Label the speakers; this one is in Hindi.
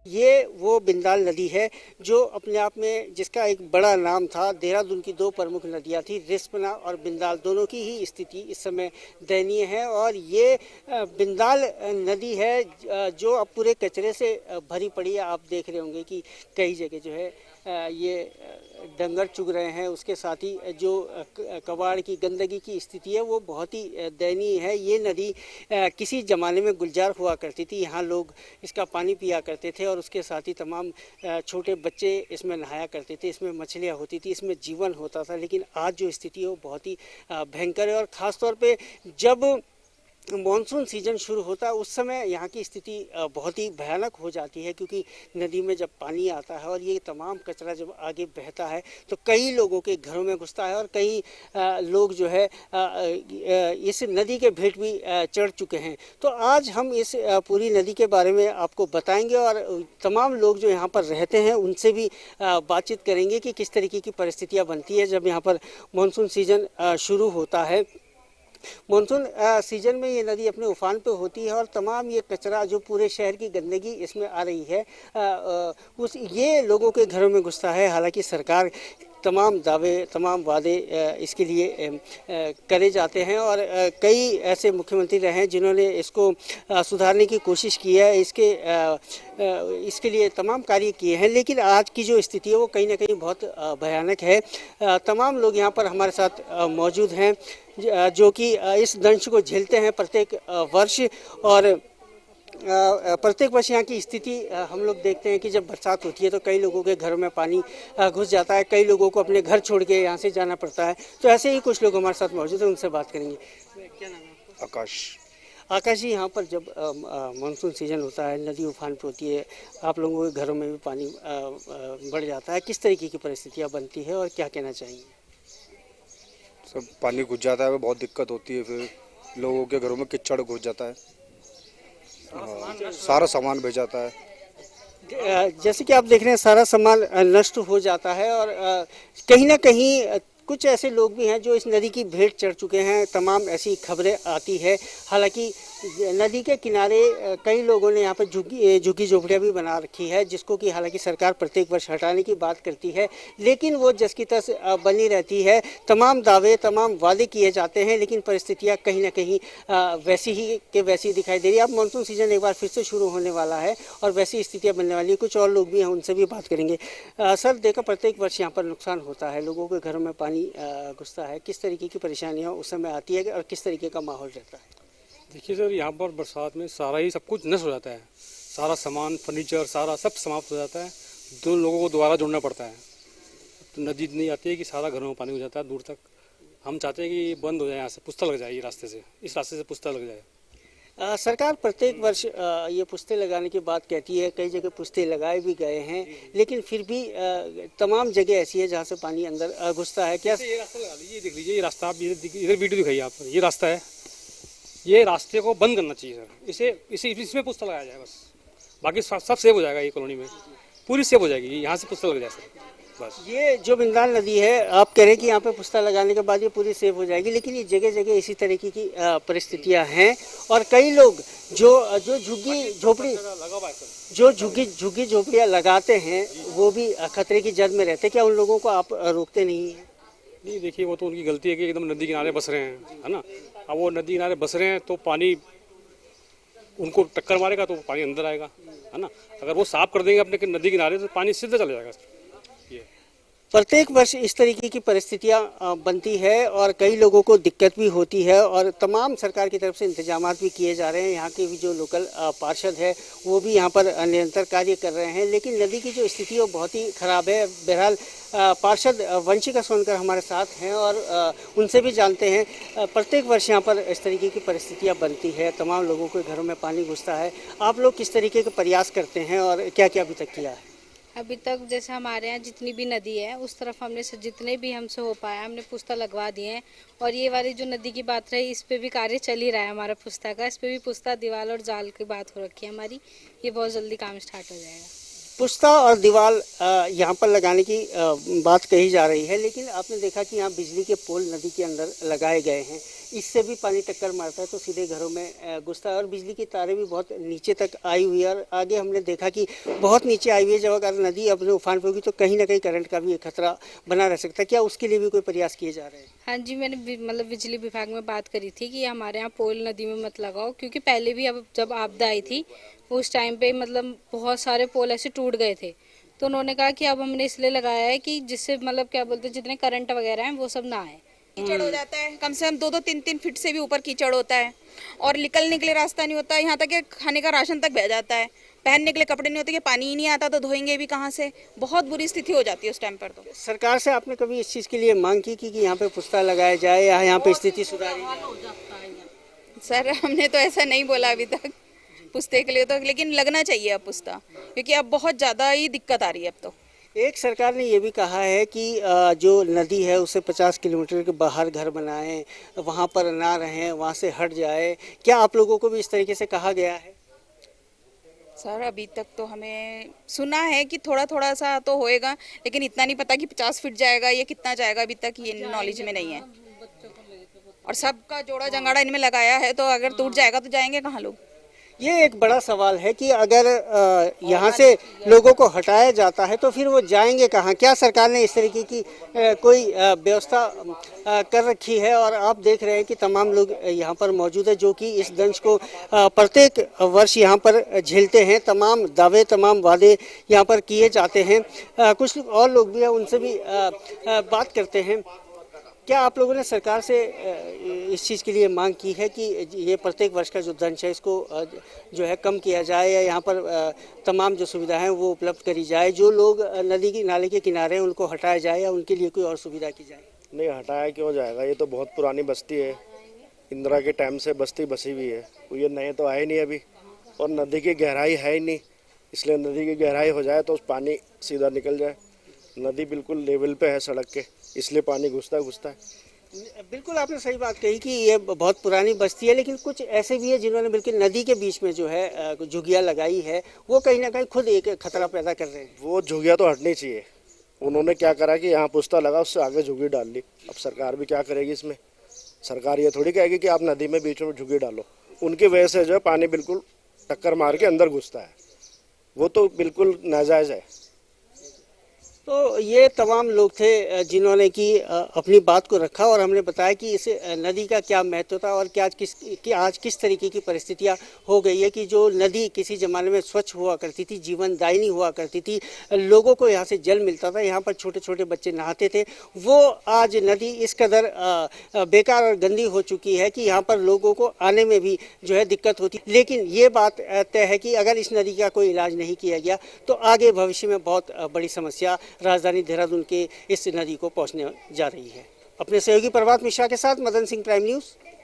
Speaker 1: ये वो बिंदाल नदी है जो अपने आप में जिसका एक बड़ा नाम था। देहरादून की दो प्रमुख नदियां थी, रिस्पना और बिंदाल, दोनों की ही स्थिति इस समय दयनीय है। और ये बिंदाल नदी है जो अब पूरे कचरे से भरी पड़ी है। आप देख रहे होंगे कि कई जगह जो है ये डंगर चुग रहे हैं। उसके साथ ही जो कबाड़ की गंदगी की स्थिति है वो बहुत ही दयनीय है। ये नदी किसी ज़माने में गुलजार हुआ करती थी, यहाँ लोग इसका पानी पिया करते थे और उसके साथ ही तमाम छोटे बच्चे इसमें नहाया करते थे। इसमें मछलियाँ होती थी, इसमें जीवन होता था। लेकिन आज जो स्थिति है वो बहुत ही भयंकर है। और ख़ास तौर पे जब मानसून सीजन शुरू होता है उस समय यहाँ की स्थिति बहुत ही भयानक हो जाती है, क्योंकि नदी में जब पानी आता है और ये तमाम कचरा जब आगे बहता है तो कई लोगों के घरों में घुसता है और कई लोग जो है इस नदी के भेंट भी चढ़ चुके हैं। तो आज हम इस पूरी नदी के बारे में आपको बताएंगे और तमाम लोग जो यहाँ पर रहते हैं उनसे भी बातचीत करेंगे कि किस तरीके की परिस्थितियाँ बनती है जब यहाँ पर मानसून सीजन शुरू होता है। मानसून सीजन में ये नदी अपने उफान पे होती है और तमाम ये कचरा जो पूरे शहर की गंदगी इसमें आ रही है ये लोगों के घरों में घुसता है। हालांकि सरकार तमाम दावे तमाम वादे इसके लिए करे जाते हैं और कई ऐसे मुख्यमंत्री रहे हैं जिन्होंने इसको सुधारने की कोशिश की है, इसके लिए तमाम कार्य किए हैं। लेकिन आज की जो स्थिति है वो कहीं ना कहीं बहुत भयानक है। तमाम लोग यहाँ पर हमारे साथ मौजूद हैं जो कि इस दंश को झेलते हैं प्रत्येक वर्ष। और प्रत्येक वर्ष यहाँ की स्थिति हम लोग देखते हैं कि जब बरसात होती है तो कई लोगों के घरों में पानी घुस जाता है, कई लोगों को अपने घर छोड़ के यहाँ से जाना पड़ता है। तो ऐसे ही कुछ लोग हमारे साथ मौजूद हैं, उनसे बात करेंगे। क्या नाम है आपका?
Speaker 2: आकाश।
Speaker 1: आकाश जी, यहाँ पर जब मानसून सीजन होता है, नदी उफान पे होती है, आप लोगों के घरों में भी पानी बढ़ जाता है, किस तरीके की परिस्थितियाँ बनती है और क्या कहना चाहेंगे?
Speaker 2: सब पानी घुस जाता है, बहुत दिक्कत होती है। फिर लोगों के घरों में कीचड़ घुस जाता है, सारा सामान बह जाता है।
Speaker 1: जैसे कि आप देख रहे हैं सारा सामान नष्ट हो जाता है और कहीं ना कहीं कुछ ऐसे लोग भी हैं जो इस नदी की भेंट चढ़ चुके हैं। तमाम ऐसी खबरें आती है। हालांकि नदी के किनारे कई लोगों ने यहाँ पर झुग्गी झोपड़ियाँ भी बना रखी है, जिसको कि हालांकि सरकार प्रत्येक वर्ष हटाने की बात करती है, लेकिन वो जस की तस बनी रहती है। तमाम दावे तमाम वादे किए जाते हैं, लेकिन परिस्थितियाँ कहीं ना कहीं वैसी ही के वैसी दिखाई दे रही है। अब मानसून सीजन एक बार फिर से शुरू होने वाला है और वैसी स्थितियाँ बनने वाली है। कुछ और लोग भी हैं, उनसे भी बात करेंगे। सर, देखो प्रत्येक वर्ष यहाँ पर नुकसान होता है, लोगों के घरों में पानी घुसता है, किस तरीके की परेशानियाँ उस समय आती है और किस तरीके का माहौल रहता है?
Speaker 3: देखिए सर, यहाँ पर बरसात में सारा ही सब कुछ नष्ट हो जाता है, सारा सामान फर्नीचर सारा सब समाप्त हो जाता है। दो लोगों को दोबारा जोड़ना पड़ता है। तो नदी इतनी आती है कि सारा घरों में पानी हो जाता है दूर तक। हम चाहते हैं कि ये बंद हो जाए, यहाँ से पुस्ता लग जाए, ये रास्ते से, इस रास्ते से पुस्ता लग जाए।
Speaker 1: सरकार प्रत्येक वर्ष ये पुस्ते लगाने की बात कहती है, कई जगह पुस्ते लगाए भी गए हैं, लेकिन फिर भी तमाम जगह ऐसी है जहाँ से पानी अंदर घुसता है। क्या
Speaker 3: ये रास्ता लगा लीजिए, देख लीजिए ये रास्ता, आप इधर वीडियो दिखाइए आप, ये रास्ता है, ये रास्ते को बंद करना चाहिए सर। इसमें पुस्ता लगाया जाए बस, बाकी सब सेव हो जाएगा। ये कॉलोनी में पूरी सेव हो जाएगी, यहाँ से पुस्ता लग जाए सर बस।
Speaker 1: ये जो बिंदाल नदी है, आप कह रहे हैं कि यहाँ पे पुस्ता लगाने के बाद ये पूरी सेव हो जाएगी, लेकिन ये जगह जगह इसी तरीके की परिस्थितियाँ हैं और कई लोग जो झुग्गी झोपड़ियाँ लगाते हैं वो भी खतरे की जद में रहते हैं। क्या उन लोगों को आप रोकते नहीं हैं?
Speaker 3: नहीं, देखिए वो तो उनकी गलती है कि एकदम नदी किनारे बस रहे हैं, है ना। अब वो नदी किनारे बस रहे हैं तो पानी उनको टक्कर मारेगा तो पानी अंदर आएगा, है ना। अगर वो साफ कर देंगे अपने नदी किनारे तो पानी सीधे चला जाएगा।
Speaker 1: प्रत्येक वर्ष इस तरीके की परिस्थितियां बनती है और कई लोगों को दिक्कत भी होती है और तमाम सरकार की तरफ से इंतजाम भी किए जा रहे हैं। यहाँ के भी जो लोकल पार्षद है वो भी यहाँ पर निरंतर कार्य कर रहे हैं, लेकिन नदी की जो स्थिति है वो बहुत ही ख़राब है। बहरहाल पार्षद वंशिका सोनकर हमारे साथ हैं और उनसे भी जानते हैं। प्रत्येक वर्ष यहाँ पर इस तरीके की परिस्थितियाँ बनती है, तमाम लोगों के घरों में पानी घुसता है। आप लोग किस तरीके के प्रयास करते हैं और क्या क्या अभी तक किया है?
Speaker 4: अभी तक जैसे हमारे यहाँ जितनी भी नदी है उस तरफ हमने जितने भी हमसे हो पाया हमने पुस्ता लगवा दिए हैं। और ये वाली जो नदी की बात रही, इस पे भी कार्य चल ही रहा है हमारा पुस्ता का। इस पे भी पुस्ता, दीवार और जाल की बात हो रखी है हमारी। ये बहुत जल्दी काम स्टार्ट हो जाएगा।
Speaker 1: पुस्ता और दीवार यहाँ पर लगाने की बात कही जा रही है, लेकिन आपने देखा कि यहाँ बिजली के पोल नदी के अंदर लगाए गए हैं। इससे भी पानी टक्कर मारता है तो सीधे घरों में घुसता है और बिजली की तारें भी बहुत नीचे तक आई हुई है। और आगे हमने देखा कि बहुत नीचे आई हुई है। जब अगर नदी अपने उफान पे होगी तो कहीं ना कहीं करंट का भी एक खतरा बना रह सकता है। क्या उसके लिए भी कोई प्रयास किए जा रहे हैं?
Speaker 4: हाँ जी, मैंने मतलब बिजली विभाग में बात करी थी कि हमारे यहाँ पोल नदी में मत लगाओ, क्योंकि पहले भी अब जब आपदा आई थी उस टाइम पे मतलब बहुत सारे पोल ऐसे टूट गए थे। तो उन्होंने कहा कि अब हमने इसलिए लगाया है कि जिससे मतलब क्या बोलते हैं, जितने करंट वगैरह हैं वो सब ना आए।
Speaker 5: कीचड़ हो जाता है, कम से कम 2-2 3-3 फीट से भी ऊपर कीचड़ होता है और निकलने के लिए रास्ता नहीं होता। यहाँ तक कि खाने का राशन तक बह जाता है, पहनने के लिए कपड़े नहीं होते, कि पानी ही नहीं आता तो धोएंगे भी कहाँ से। बहुत बुरी स्थिति हो जाती है उस टाइम पर। तो
Speaker 1: सरकार से आपने कभी इस चीज़ के लिए मांग की कि यहाँ पे पुस्ता लगाया जाए या यहाँ पे स्थिति सुधारी जाए?
Speaker 5: सर हमने तो ऐसा नहीं बोला अभी तक पुस्ते के लिए तो, लेकिन लगना चाहिए अब पुस्ता, क्योंकि अब बहुत ज़्यादा ही दिक्कत आ रही है अब तो।
Speaker 1: एक सरकार ने ये भी कहा है कि जो नदी है उसे 50 किलोमीटर के बाहर घर बनाएं, वहाँ पर ना रहें, वहाँ से हट जाए। क्या आप लोगों को भी इस तरीके से कहा गया है?
Speaker 5: सर अभी तक तो हमें सुना है कि थोड़ा थोड़ा सा तो होएगा, लेकिन इतना नहीं पता कि 50 फीट जाएगा या कितना जाएगा, अभी तक ये नॉलेज में नहीं है। और सबका जोड़ा जंगाड़ा इनमें लगाया है, तो अगर टूट जाएगा तो जाएंगे कहाँ लोग?
Speaker 1: ये एक बड़ा सवाल है कि अगर यहाँ से लोगों को हटाया जाता है तो फिर वो जाएंगे कहाँ? क्या सरकार ने इस तरीके की कोई व्यवस्था कर रखी है? और आप देख रहे हैं कि तमाम लोग यहाँ पर मौजूद है जो कि इस दंश को प्रत्येक वर्ष यहाँ पर झेलते हैं। तमाम दावे, तमाम वादे यहाँ पर किए जाते हैं। कुछ और लोग भी हैं, उनसे भी बात करते हैं। क्या आप लोगों ने सरकार से इस चीज़ के लिए मांग की है कि ये प्रत्येक वर्ष का जो दंश है इसको जो है कम किया जाए या यहाँ पर तमाम जो सुविधाएं हैं वो उपलब्ध करी जाए? जो लोग नदी की नाले के किनारे हैं उनको हटाया जाए या उनके लिए कोई और सुविधा की जाए?
Speaker 6: नहीं, हटाया क्यों जाएगा? ये तो बहुत पुरानी बस्ती है, इंदिरा के टाइम से बस्ती बसी हुई है, ये नए तो आए नहीं अभी। और नदी की गहराई है ही नहीं, इसलिए नदी की गहराई हो जाए तो उस पानी सीधा निकल जाए। नदी बिल्कुल लेवल पे है सड़क के, इसलिए पानी घुसता है।
Speaker 1: बिल्कुल आपने सही बात कही कि ये बहुत पुरानी बस्ती है, लेकिन कुछ ऐसे भी है जिन्होंने बिल्कुल नदी के बीच में जो है झुग्गियाँ लगाई है, वो कहीं ना कहीं खुद एक खतरा पैदा कर रहे हैं।
Speaker 6: वो झुग्गियाँ तो हटनी चाहिए। उन्होंने क्या करा कि यहाँ पुस्ता लगा, उससे आगे झुग्गी डाल ली। अब सरकार भी क्या करेगी इसमें? सरकार ये थोड़ी कहेगी कि आप नदी में बीच में झुग्गी डालो। उनकी वजह से जो है पानी बिल्कुल टक्कर मार के अंदर घुसता है, वो तो बिल्कुल नाजायज़ है।
Speaker 1: तो ये तमाम लोग थे जिन्होंने कि अपनी बात को रखा और हमने बताया कि इस नदी का क्या महत्व था और क्या आज किस तरीके की परिस्थितियाँ हो गई है कि जो नदी किसी ज़माने में स्वच्छ हुआ करती थी, जीवनदायिनी हुआ करती थी, लोगों को यहाँ से जल मिलता था, यहाँ पर छोटे छोटे बच्चे नहाते थे, वो आज नदी इस कदर बेकार और गंदी हो चुकी है कि यहाँ पर लोगों को आने में भी जो है दिक्कत होती। लेकिन ये बात तय है कि अगर इस नदी का कोई इलाज नहीं किया गया तो आगे भविष्य में बहुत बड़ी समस्या राजधानी देहरादून के इस नदी को पहुंचने जा रही है। अपने सहयोगी प्रभात मिश्रा के साथ मदन सिंह, प्राइम न्यूज़।